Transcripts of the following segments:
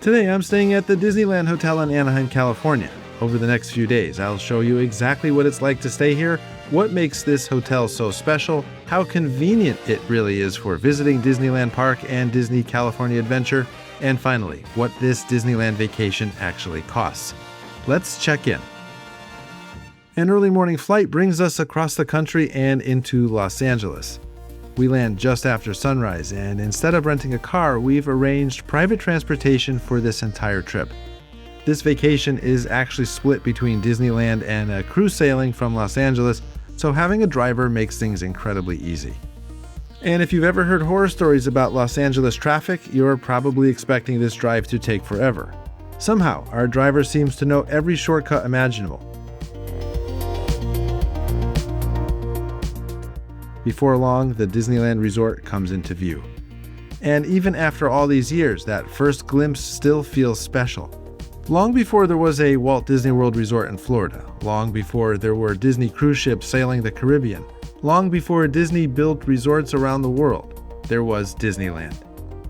Today I'm staying at the Disneyland Hotel in Anaheim, California. Over the next few days, I'll show you exactly what it's like to stay here, what makes this hotel so special, how convenient it really is for visiting Disneyland Park and Disney California Adventure, and finally, what this Disneyland vacation actually costs. Let's check in. An early morning flight brings us across the country and into Los Angeles. We land just after sunrise, and instead of renting a car, we've arranged private transportation for this entire trip. This vacation is actually split between Disneyland and a cruise sailing from Los Angeles, so having a driver makes things incredibly easy. And if you've ever heard horror stories about Los Angeles traffic, you're probably expecting this drive to take forever. Somehow, our driver seems to know every shortcut imaginable. Before long, the Disneyland Resort comes into view. And even after all these years, that first glimpse still feels special. Long before there was a Walt Disney World Resort in Florida, long before there were Disney cruise ships sailing the Caribbean, long before Disney built resorts around the world, there was Disneyland.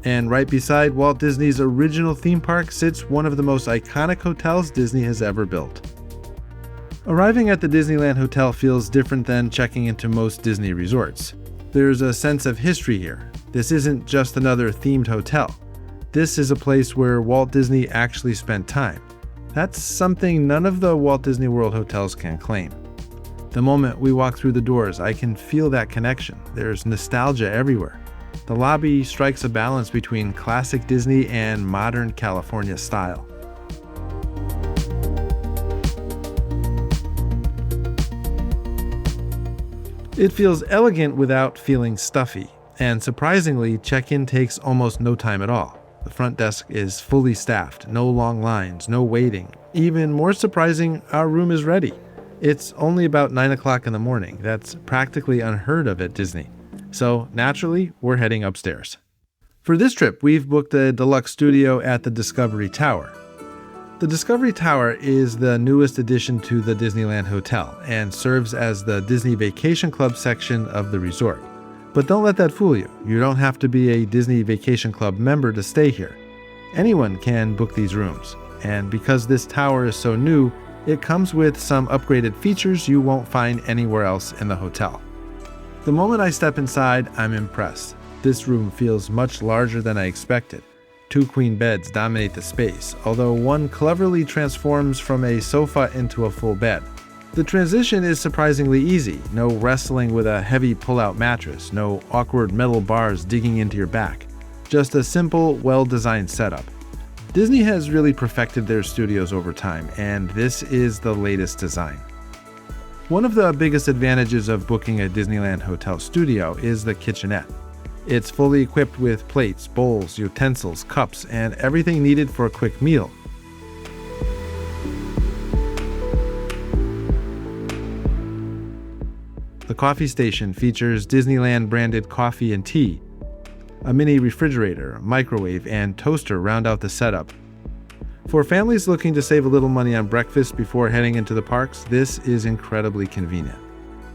And right beside Walt Disney's original theme park sits one of the most iconic hotels Disney has ever built. Arriving at the Disneyland Hotel feels different than checking into most Disney resorts. There's a sense of history here. This isn't just another themed hotel. This is a place where Walt Disney actually spent time. That's something none of the Walt Disney World hotels can claim. The moment we walk through the doors, I can feel that connection. There's nostalgia everywhere. The lobby strikes a balance between classic Disney and modern California style. It feels elegant without feeling stuffy, and surprisingly, check-in takes almost no time at all. The front desk is fully staffed, no long lines, no waiting. Even more surprising, our room is ready. It's only about 9 o'clock in the morning. That's practically unheard of at Disney. So naturally, we're heading upstairs. For this trip, we've booked a deluxe studio at the Discovery Tower. The Discovery Tower is the newest addition to the Disneyland Hotel and serves as the Disney Vacation Club section of the resort. But don't let that fool you. You don't have to be a Disney Vacation Club member to stay here. Anyone can book these rooms. And because this tower is so new, it comes with some upgraded features you won't find anywhere else in the hotel. The moment I step inside, I'm impressed. This room feels much larger than I expected. 2 queen beds dominate the space, although one cleverly transforms from a sofa into a full bed. The transition is surprisingly easy. No wrestling with a heavy pull-out mattress, no awkward metal bars digging into your back. Just a simple, well-designed setup. Disney has really perfected their studios over time, and this is the latest design. One of the biggest advantages of booking a Disneyland Hotel studio is the kitchenette. It's fully equipped with plates, bowls, utensils, cups, and everything needed for a quick meal. The coffee station features Disneyland-branded coffee and tea. A mini refrigerator, microwave, and toaster round out the setup. For families looking to save a little money on breakfast before heading into the parks, this is incredibly convenient.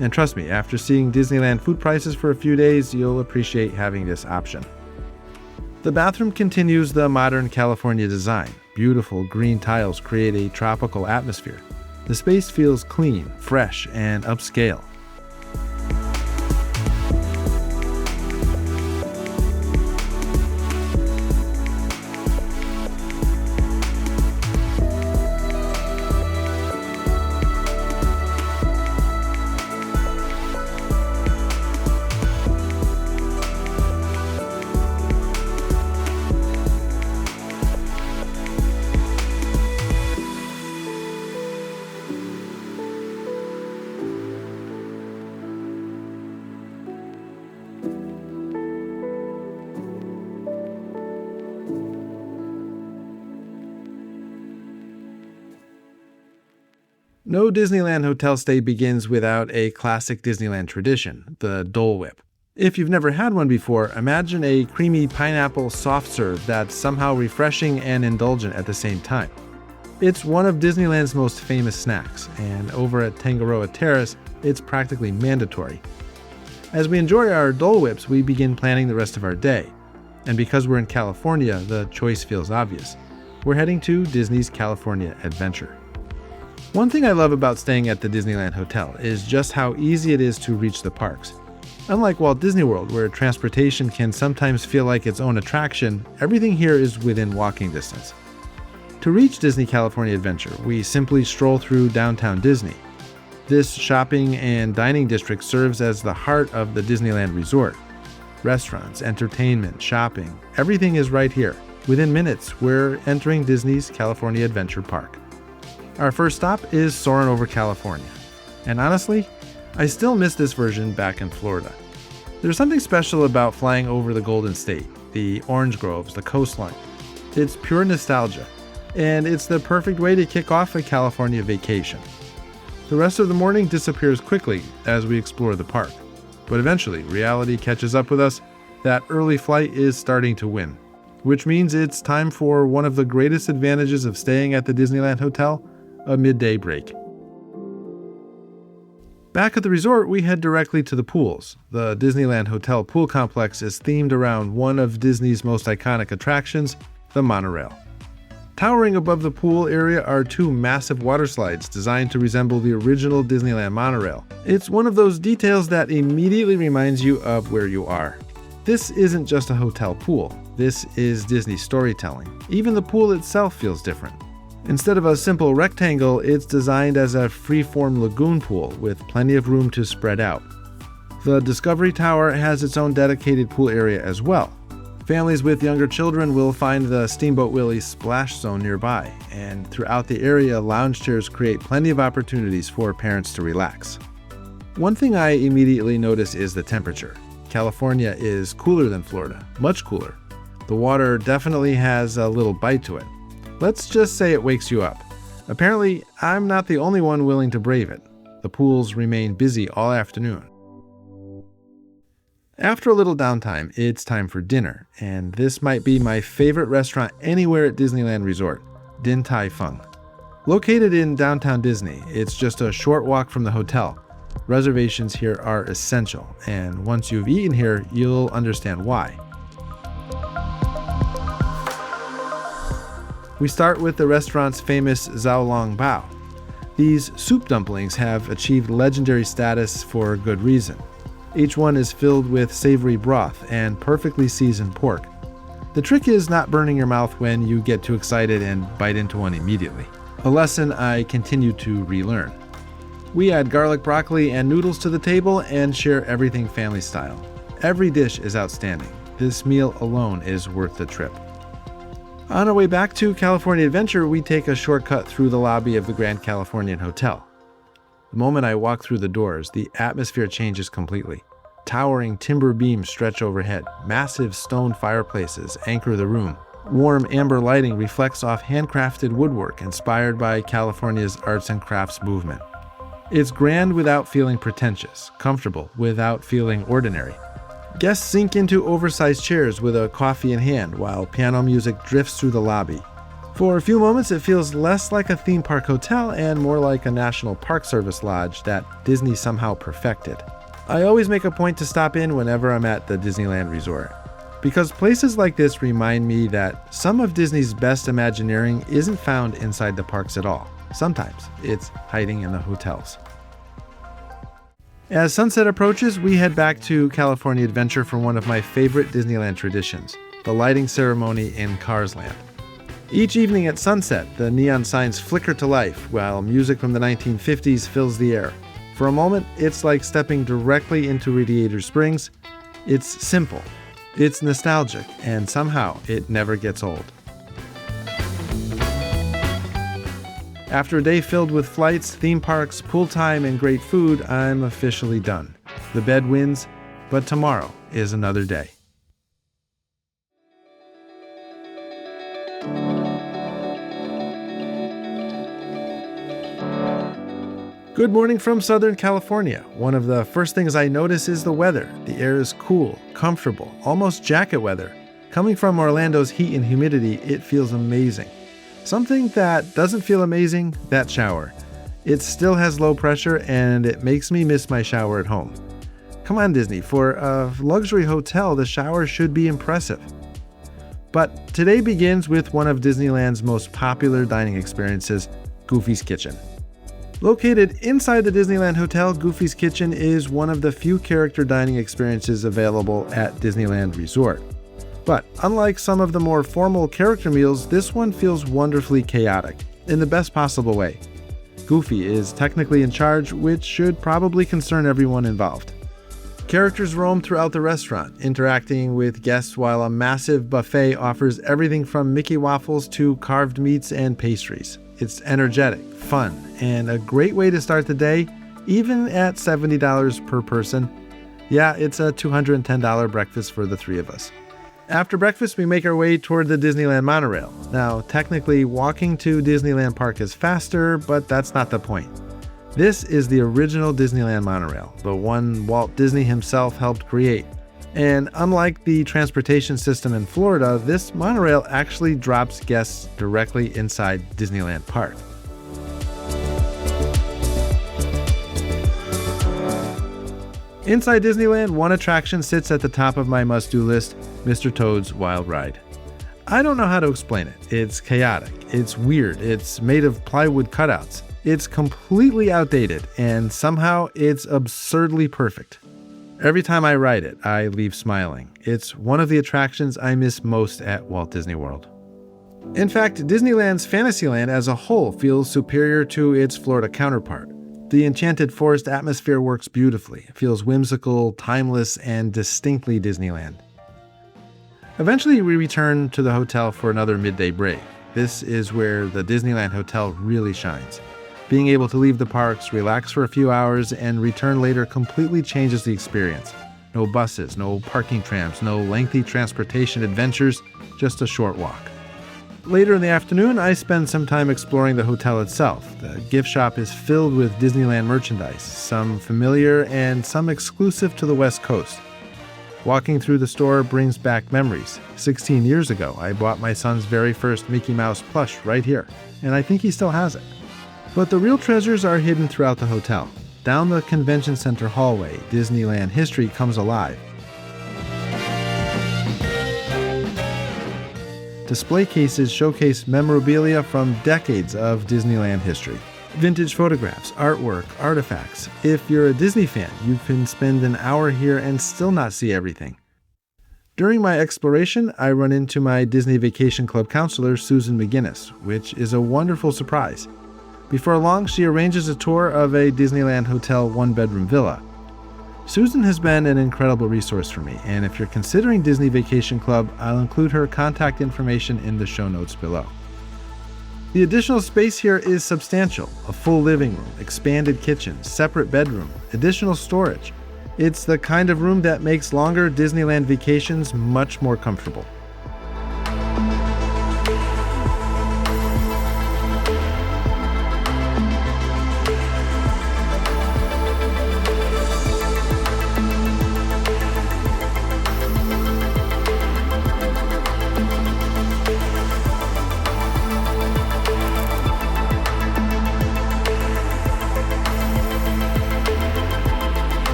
And trust me, after seeing Disneyland food prices for a few days, you'll appreciate having this option. The bathroom continues the modern California design. Beautiful green tiles create a tropical atmosphere. The space feels clean, fresh, and upscale. No Disneyland hotel stay begins without a classic Disneyland tradition, the Dole Whip. If you've never had one before, imagine a creamy pineapple soft serve that's somehow refreshing and indulgent at the same time. It's one of Disneyland's most famous snacks, and over at Tangaroa Terrace, it's practically mandatory. As we enjoy our Dole Whips, we begin planning the rest of our day. And because we're in California, the choice feels obvious. we're heading to Disney's California Adventure. One thing I love about staying at the Disneyland Hotel is just how easy it is to reach the parks. Unlike Walt Disney World, where transportation can sometimes feel like its own attraction, everything here is within walking distance. To reach Disney California Adventure, we simply stroll through downtown Disney. This shopping and dining district serves as the heart of the Disneyland Resort. Restaurants, entertainment, shopping, everything is right here. Within minutes, we're entering Disney's California Adventure Park. Our first stop is soaring over California. And honestly, I still miss this version back in Florida. There's something special about flying over the Golden State, the orange groves, the coastline. It's pure nostalgia, and it's the perfect way to kick off a California vacation. The rest of the morning disappears quickly as we explore the park, but eventually reality catches up with us. That early flight is starting to win, which means it's time for one of the greatest advantages of staying at the Disneyland Hotel, a midday break. Back at the resort, we head directly to the pools. The Disneyland Hotel pool complex is themed around one of Disney's most iconic attractions, the monorail. Towering above the pool area are two massive water slides designed to resemble the original Disneyland monorail. It's one of those details that immediately reminds you of where you are. This isn't just a hotel pool. This is Disney storytelling. Even the pool itself feels different. Instead of a simple rectangle, it's designed as a free-form lagoon pool with plenty of room to spread out. The Discovery Tower has its own dedicated pool area as well. Families with younger children will find the Steamboat Willie splash zone nearby, and throughout the area, lounge chairs create plenty of opportunities for parents to relax. One thing I immediately notice is the temperature. California is cooler than Florida, much cooler. The water definitely has a little bite to it. Let's just say it wakes you up. Apparently, I'm not the only one willing to brave it. The pools remain busy all afternoon. After a little downtime, it's time for dinner, and this might be my favorite restaurant anywhere at Disneyland Resort, Din Tai Fung. Located in downtown Disney, it's just a short walk from the hotel. Reservations here are essential, and once you've eaten here, you'll understand why. We start with the restaurant's famous Xiao Long Bao. These soup dumplings have achieved legendary status for good reason. Each one is filled with savory broth and perfectly seasoned pork. The trick is not burning your mouth when you get too excited and bite into one immediately. A lesson I continue to relearn. We add garlic broccoli and noodles to the table and share everything family style. Every dish is outstanding. This meal alone is worth the trip. On our way back to California Adventure, we take a shortcut through the lobby of the Grand Californian Hotel. The moment I walk through the doors, the atmosphere changes completely. Towering timber beams stretch overhead. Massive stone fireplaces anchor the room. Warm amber lighting reflects off handcrafted woodwork inspired by California's arts and crafts movement. It's grand without feeling pretentious, comfortable without feeling ordinary. Guests sink into oversized chairs with a coffee in hand while piano music drifts through the lobby. For a few moments, it feels less like a theme park hotel and more like a National Park Service lodge that Disney somehow perfected. I always make a point to stop in whenever I'm at the Disneyland Resort, because places like this remind me that some of Disney's best Imagineering isn't found inside the parks at all. Sometimes it's hiding in the hotels. As sunset approaches, we head back to California Adventure for one of my favorite Disneyland traditions, the lighting ceremony in Cars Land. Each evening at sunset, the neon signs flicker to life while music from the 1950s fills the air. For a moment, it's like stepping directly into Radiator Springs. It's simple, it's nostalgic, and somehow it never gets old. After a day filled with flights, theme parks, pool time, and great food, I'm officially done. The bed wins, but tomorrow is another day. Good morning from Southern California. One of the first things I notice is the weather. The air is cool, comfortable, almost jacket weather. Coming from Orlando's heat and humidity, it feels amazing. Something that doesn't feel amazing, that shower. It still has low pressure and it makes me miss my shower at home. Come on, Disney, for a luxury hotel, the shower should be impressive. But today begins with one of Disneyland's most popular dining experiences, Goofy's Kitchen. Located inside the Disneyland Hotel, Goofy's Kitchen is one of the few character dining experiences available at Disneyland Resort. But unlike some of the more formal character meals, this one feels wonderfully chaotic, in the best possible way. Goofy is technically in charge, which should probably concern everyone involved. Characters roam throughout the restaurant, interacting with guests while a massive buffet offers everything from Mickey waffles to carved meats and pastries. It's energetic, fun, and a great way to start the day, even at $70 per person. Yeah, it's a $210 breakfast for the three of us. After breakfast, we make our way toward the Disneyland monorail. Now, technically, walking to Disneyland Park is faster, but that's not the point. This is the original Disneyland monorail, the one Walt Disney himself helped create. And unlike the transportation system in Florida, this monorail actually drops guests directly inside Disneyland Park. Inside Disneyland, one attraction sits at the top of my must-do list, Mr. Toad's Wild Ride. I don't know how to explain it. It's chaotic, it's weird, it's made of plywood cutouts, it's completely outdated, and somehow it's absurdly perfect. Every time I ride it, I leave smiling. It's one of the attractions I miss most at Walt Disney World. In fact, Disneyland's Fantasyland as a whole feels superior to its Florida counterpart. The enchanted forest atmosphere works beautifully. It feels whimsical, timeless, and distinctly Disneyland. Eventually, we return to the hotel for another midday break. This is where the Disneyland Hotel really shines. Being able to leave the parks, relax for a few hours, and return later completely changes the experience. No buses, no parking trams, no lengthy transportation adventures, just a short walk. Later in the afternoon, I spend some time exploring the hotel itself. The gift shop is filled with Disneyland merchandise, some familiar and some exclusive to the West Coast. Walking through the store brings back memories. 16 years ago, I bought my son's very first Mickey Mouse plush right here, and I think he still has it. But the real treasures are hidden throughout the hotel. Down the convention center hallway, Disneyland history comes alive. Display cases showcase memorabilia from decades of Disneyland history. Vintage photographs, artwork, artifacts. If you're a Disney fan, you can spend an hour here and still not see everything. During my exploration, I run into my Disney Vacation Club counselor, Susan.McGuinness, which is a wonderful surprise. Before long, she arranges a tour of a Disneyland Hotel one-bedroom villa. Susan has been an incredible resource for me, and if you're considering Disney Vacation Club, I'll include her contact information in the show notes below. The additional space here is substantial. A full living room, expanded kitchen, separate bedroom, additional storage. It's the kind of room that makes longer Disneyland vacations much more comfortable.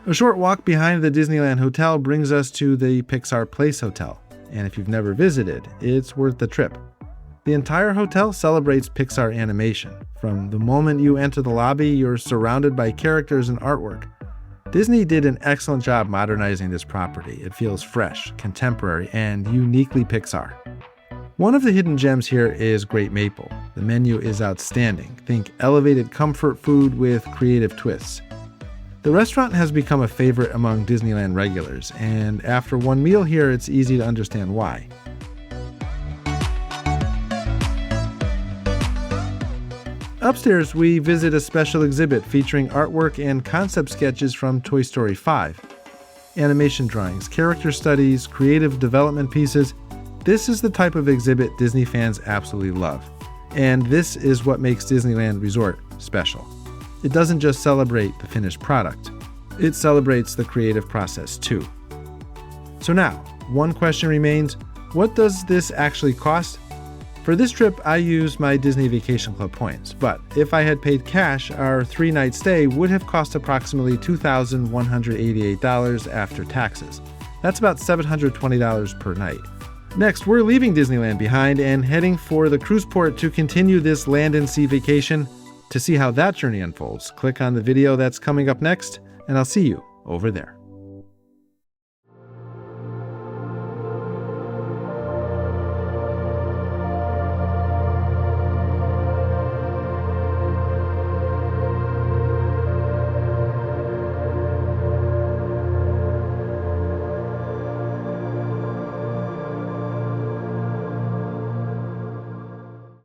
A short walk behind the Disneyland Hotel brings us to the Pixar Place Hotel, and if you've never visited, it's worth the trip. The entire hotel celebrates Pixar animation. From the moment you enter the lobby, you're surrounded by characters and artwork. Disney did an excellent job modernizing this property. It feels fresh, contemporary, and uniquely Pixar. One of the hidden gems here is Great Maple. The menu is outstanding. Think elevated comfort food with creative twists. The restaurant has become a favorite among Disneyland regulars, and after one meal here, it's easy to understand why. Upstairs, we visit a special exhibit featuring artwork and concept sketches from Toy Story 5. Animation drawings, character studies, creative development pieces. This is the type of exhibit Disney fans absolutely love. And this is what makes Disneyland Resort special. It doesn't just celebrate the finished product, it celebrates the creative process too. So now, one question remains: What does this actually cost? For this trip, I used my Disney Vacation Club points, but if I had paid cash, our 3-night stay would have cost approximately $2,188 after taxes. That's about $720 per night. Next, we're leaving Disneyland behind and heading for the cruise port to continue this land and sea vacation. To see how that journey unfolds, click on the video that's coming up next, and I'll see you over there.